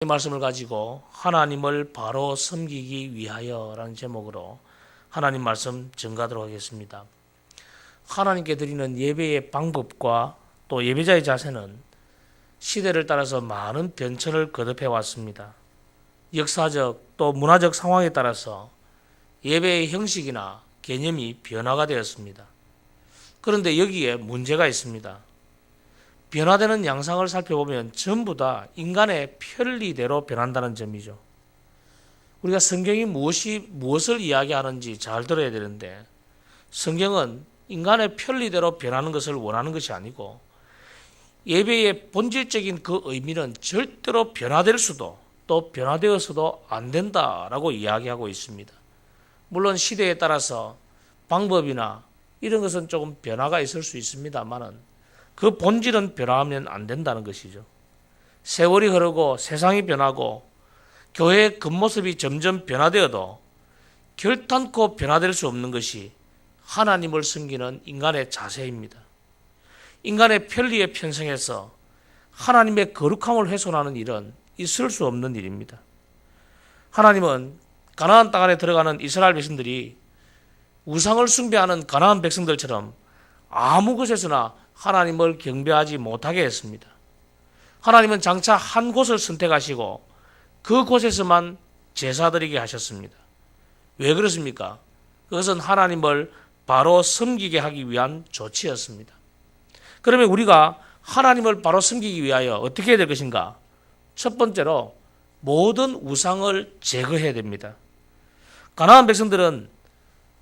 이 말씀을 가지고 하나님을 바로 섬기기 위하여라는 제목으로 하나님 말씀 전가하도록 하겠습니다. 하나님께 드리는 예배의 방법과 또 예배자의 자세는 시대를 따라서 많은 변천을 거듭해 왔습니다. 역사적 또 문화적 상황에 따라서 예배의 형식이나 개념이 변화가 되었습니다. 그런데 여기에 문제가 있습니다. 변화되는 양상을 살펴보면 전부 다 인간의 편리대로 변한다는 점이죠. 우리가 성경이 무엇을 이야기하는지 잘 들어야 되는데, 성경은 인간의 편리대로 변하는 것을 원하는 것이 아니고 예배의 본질적인 그 의미는 절대로 변화될 수도 또 변화되어서도 안 된다라고 이야기하고 있습니다. 물론 시대에 따라서 방법이나 이런 것은 조금 변화가 있을 수 있습니다만은 그 본질은 변화하면 안 된다는 것이죠. 세월이 흐르고 세상이 변하고 교회의 겉모습이 점점 변화되어도 결탄코 변화될 수 없는 것이 하나님을 섬기는 인간의 자세입니다. 인간의 편리에 편성해서 하나님의 거룩함을 훼손하는 일은 있을 수 없는 일입니다. 하나님은 가나안 땅 안에 들어가는 이스라엘 백성들이 우상을 숭배하는 가나안 백성들처럼 아무 곳에서나 하나님을 경배하지 못하게 했습니다. 하나님은 장차 한 곳을 선택하시고 그곳에서만 제사드리게 하셨습니다. 왜 그렇습니까? 그것은 하나님을 바로 섬기게 하기 위한 조치였습니다. 그러면 우리가 하나님을 바로 섬기기 위하여 어떻게 해야 될 것인가? 첫 번째로 모든 우상을 제거해야 됩니다. 가나안 백성들은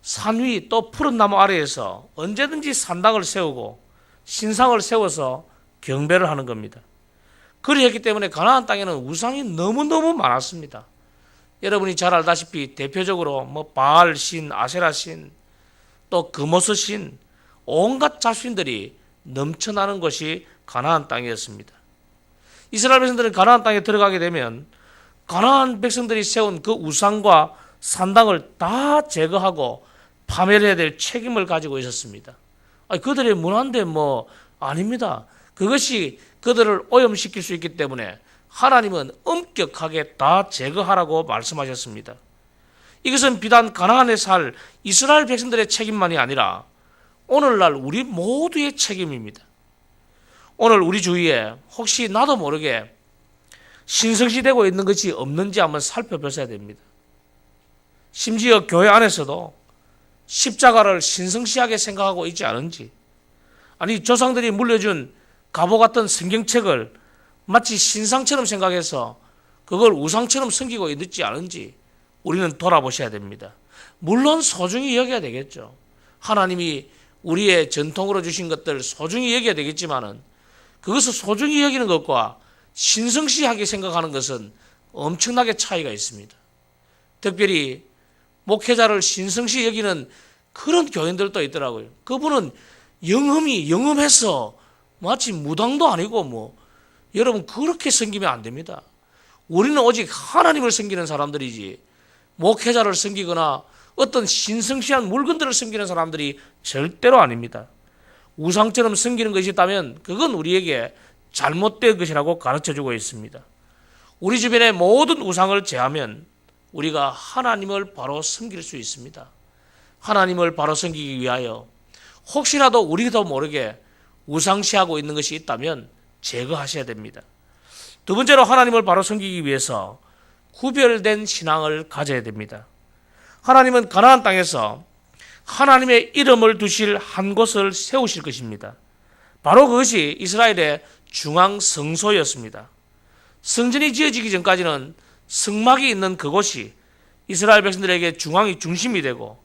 산 위 또 푸른 나무 아래에서 언제든지 산당을 세우고 신상을 세워서 경배를 하는 겁니다. 그리했기 때문에 가나안 땅에는 우상이 너무너무 많았습니다. 여러분이 잘 알다시피 대표적으로 바알 신, 아세라 신, 또 그모스 신, 온갖 잡신들이 넘쳐나는 것이 가나안 땅이었습니다. 이스라엘 백성들은 가나안 땅에 들어가게 되면 가나안 백성들이 세운 그 우상과 산당을 다 제거하고 파멸해야 될 책임을 가지고 있었습니다. 그들의 문화인데 아닙니다. 그것이 그들을 오염시킬 수 있기 때문에 하나님은 엄격하게 다 제거하라고 말씀하셨습니다. 이것은 비단 가나안에 살 이스라엘 백성들의 책임만이 아니라 오늘날 우리 모두의 책임입니다. 오늘 우리 주위에 혹시 나도 모르게 신성시되고 있는 것이 없는지 한번 살펴보셔야 됩니다. 심지어 교회 안에서도 십자가를 신성시하게 생각하고 있지 않은지, 아니 조상들이 물려준 갑오 같은 성경책을 마치 신상처럼 생각해서 그걸 우상처럼 섬기고 있지 않은지 우리는 돌아보셔야 됩니다. 물론 소중히 여겨야 되겠죠. 하나님이 우리의 전통으로 주신 것들 소중히 여겨야 되겠지만은 그것을 소중히 여기는 것과 신성시하게 생각하는 것은 엄청나게 차이가 있습니다. 특별히 목회자를 신성시 여기는 그런 교인들도 있더라고요. 그분은 영험해서 마치 무당도 아니고 여러분 그렇게 섬기면 안 됩니다. 우리는 오직 하나님을 섬기는 사람들이지 목회자를 섬기거나 어떤 신성시한 물건들을 섬기는 사람들이 절대로 아닙니다. 우상처럼 섬기는 것이 있다면 그건 우리에게 잘못된 것이라고 가르쳐주고 있습니다. 우리 주변의 모든 우상을 제하면 우리가 하나님을 바로 섬길 수 있습니다. 하나님을 바로 섬기기 위하여 혹시라도 우리도 모르게 우상시하고 있는 것이 있다면 제거하셔야 됩니다. 두 번째로 하나님을 바로 섬기기 위해서 구별된 신앙을 가져야 됩니다. 하나님은 가나안 땅에서 하나님의 이름을 두실 한 곳을 세우실 것입니다. 바로 그것이 이스라엘의 중앙 성소였습니다. 성전이 지어지기 전까지는 성막이 있는 그곳이 이스라엘 백성들에게 중심이 되고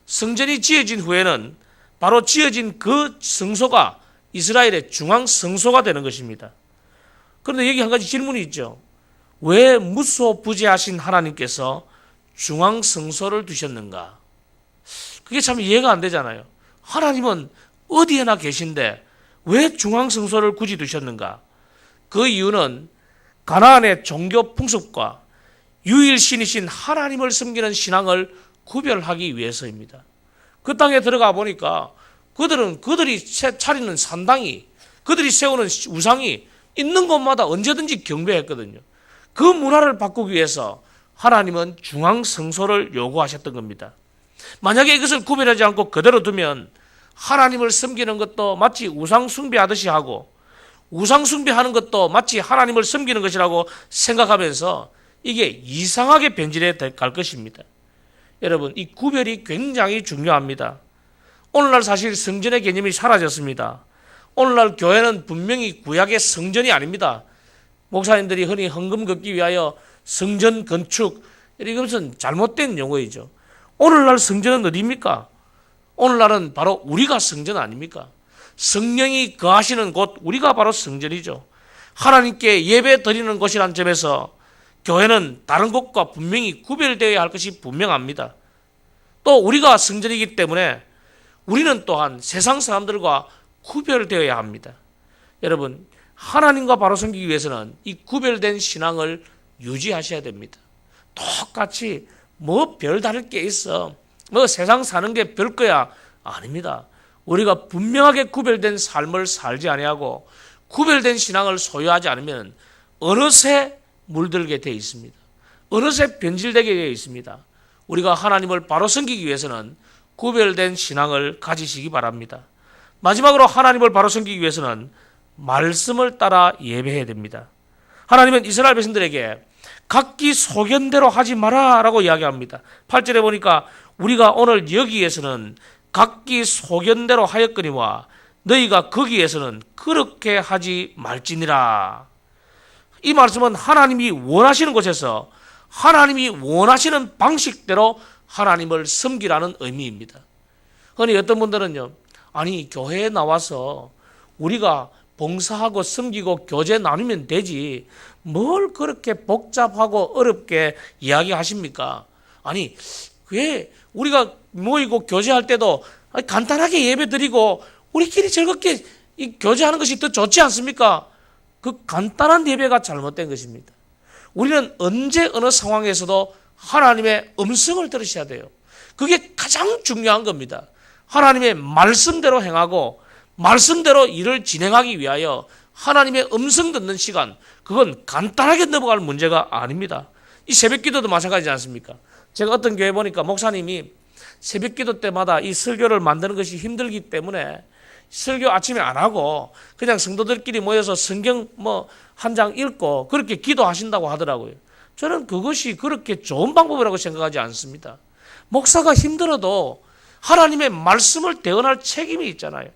성전이 지어진 후에는 바로 지어진 그 성소가 이스라엘의 중앙 성소가 되는 것입니다. 그런데 여기 한 가지 질문이 있죠. 왜 무소부재하신 하나님께서 중앙 성소를 두셨는가? 그게 참 이해가 안 되잖아요. 하나님은 어디에나 계신데 왜 중앙 성소를 굳이 두셨는가? 그 이유는 가나안의 종교 풍습과 유일신이신 하나님을 섬기는 신앙을 구별하기 위해서입니다. 그 땅에 들어가 보니까 그들이 차리는 산당이, 그들이 세우는 우상이 있는 곳마다 언제든지 경배했거든요. 그 문화를 바꾸기 위해서 하나님은 중앙 성소를 요구하셨던 겁니다. 만약에 이것을 구별하지 않고 그대로 두면 하나님을 섬기는 것도 마치 우상 숭배하듯이 하고 우상 숭배하는 것도 마치 하나님을 섬기는 것이라고 생각하면서 이게 이상하게 변질해 갈 것입니다. 여러분, 이 구별이 굉장히 중요합니다. 오늘날 사실 성전의 개념이 사라졌습니다. 오늘날 교회는 분명히 구약의 성전이 아닙니다. 목사님들이 흔히 헌금 걷기 위하여 성전 건축, 이것은 잘못된 용어이죠. 오늘날 성전은 어디입니까? 오늘날은 바로 우리가 성전 아닙니까? 성령이 거하시는 곳, 우리가 바로 성전이죠. 하나님께 예배 드리는 곳이라는 점에서 교회는 다른 곳과 분명히 구별되어야 할 것이 분명합니다. 또 우리가 성전이기 때문에 우리는 또한 세상 사람들과 구별되어야 합니다. 여러분, 하나님과 바로 섬기기 위해서는 이 구별된 신앙을 유지하셔야 됩니다. 똑같이 뭐 별다를 게 있어, 뭐 세상 사는 게 별거야, 아닙니다. 우리가 분명하게 구별된 삶을 살지 아니하고 구별된 신앙을 소유하지 않으면 어느새 물들게 되어 있습니다. 어느새 변질되게 되어 있습니다. 우리가 하나님을 바로 섬기기 위해서는 구별된 신앙을 가지시기 바랍니다. 마지막으로 하나님을 바로 섬기기 위해서는 말씀을 따라 예배해야 됩니다. 하나님은 이스라엘 백성들에게 각기 소견대로 하지 마라 라고 이야기합니다. 8절에 보니까 우리가 오늘 여기에서는 각기 소견대로 하였거니와 너희가 거기에서는 그렇게 하지 말지니라. 이 말씀은 하나님이 원하시는 곳에서 하나님이 원하시는 방식대로 하나님을 섬기라는 의미입니다. 흔히 어떤 분들은요, 아니 교회에 나와서 우리가 봉사하고 섬기고 교제 나누면 되지 뭘 그렇게 복잡하고 어렵게 이야기하십니까? 아니 왜 우리가 모이고 교제할 때도 간단하게 예배드리고 우리끼리 즐겁게 이 교제하는 것이 더 좋지 않습니까? 그 간단한 예배가 잘못된 것입니다. 우리는 언제 어느 상황에서도 하나님의 음성을 들으셔야 돼요. 그게 가장 중요한 겁니다. 하나님의 말씀대로 행하고 말씀대로 일을 진행하기 위하여 하나님의 음성 듣는 시간, 그건 간단하게 넘어갈 문제가 아닙니다. 이 새벽기도도 마찬가지지 않습니까? 제가 어떤 교회 보니까 목사님이 새벽기도 때마다 이 설교를 만드는 것이 힘들기 때문에 설교 아침에 안 하고 그냥 성도들끼리 모여서 성경 한 장 읽고 그렇게 기도하신다고 하더라고요. 저는 그것이 그렇게 좋은 방법이라고 생각하지 않습니다. 목사가 힘들어도 하나님의 말씀을 대언할 책임이 있잖아요.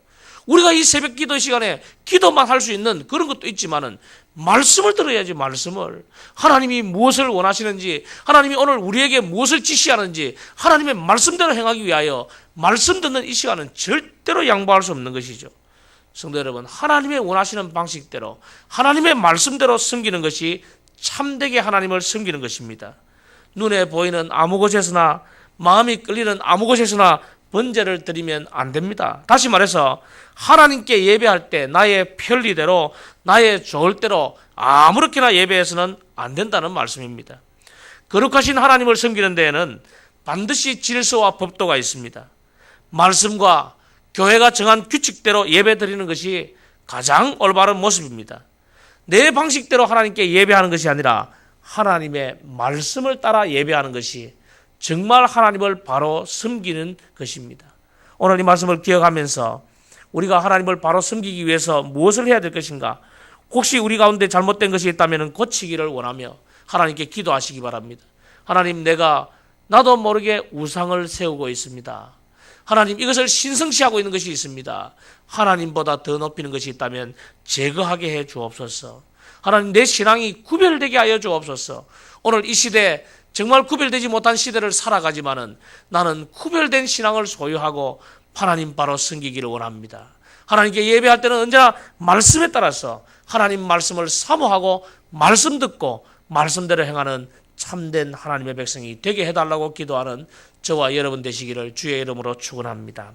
우리가 이 새벽 기도 시간에 기도만 할 수 있는 그런 것도 있지만은 말씀을 들어야지. 말씀을, 하나님이 무엇을 원하시는지, 하나님이 오늘 우리에게 무엇을 지시하는지 하나님의 말씀대로 행하기 위하여 말씀 듣는 이 시간은 절대로 양보할 수 없는 것이죠. 성도 여러분, 하나님의 원하시는 방식대로 하나님의 말씀대로 섬기는 것이 참되게 하나님을 섬기는 것입니다. 눈에 보이는 아무 곳에서나 마음이 끌리는 아무 곳에서나 번제를 드리면 안 됩니다. 다시 말해서 하나님께 예배할 때 나의 편리대로 나의 좋을 대로 아무렇게나 예배해서는 안 된다는 말씀입니다. 거룩하신 하나님을 섬기는 데에는 반드시 질서와 법도가 있습니다. 말씀과 교회가 정한 규칙대로 예배 드리는 것이 가장 올바른 모습입니다. 내 방식대로 하나님께 예배하는 것이 아니라 하나님의 말씀을 따라 예배하는 것이 정말 하나님을 바로 섬기는 것입니다. 오늘 이 말씀을 기억하면서 우리가 하나님을 바로 섬기기 위해서 무엇을 해야 될 것인가? 혹시 우리 가운데 잘못된 것이 있다면 고치기를 원하며 하나님께 기도하시기 바랍니다. 하나님, 나도 모르게 우상을 세우고 있습니다. 하나님, 이것을 신성시하고 있는 것이 있습니다. 하나님보다 더 높이는 것이 있다면 제거하게 해 주옵소서. 하나님, 내 신앙이 구별되게 하여 주옵소서. 오늘 이 시대 정말 구별되지 못한 시대를 살아가지만은 나는 구별된 신앙을 소유하고 하나님 바로 섬기기를 원합니다. 하나님께 예배할 때는 언제나 말씀에 따라서 하나님 말씀을 사모하고 말씀 듣고 말씀대로 행하는 참된 하나님의 백성이 되게 해달라고 기도하는 저와 여러분 되시기를 주의 이름으로 축원합니다.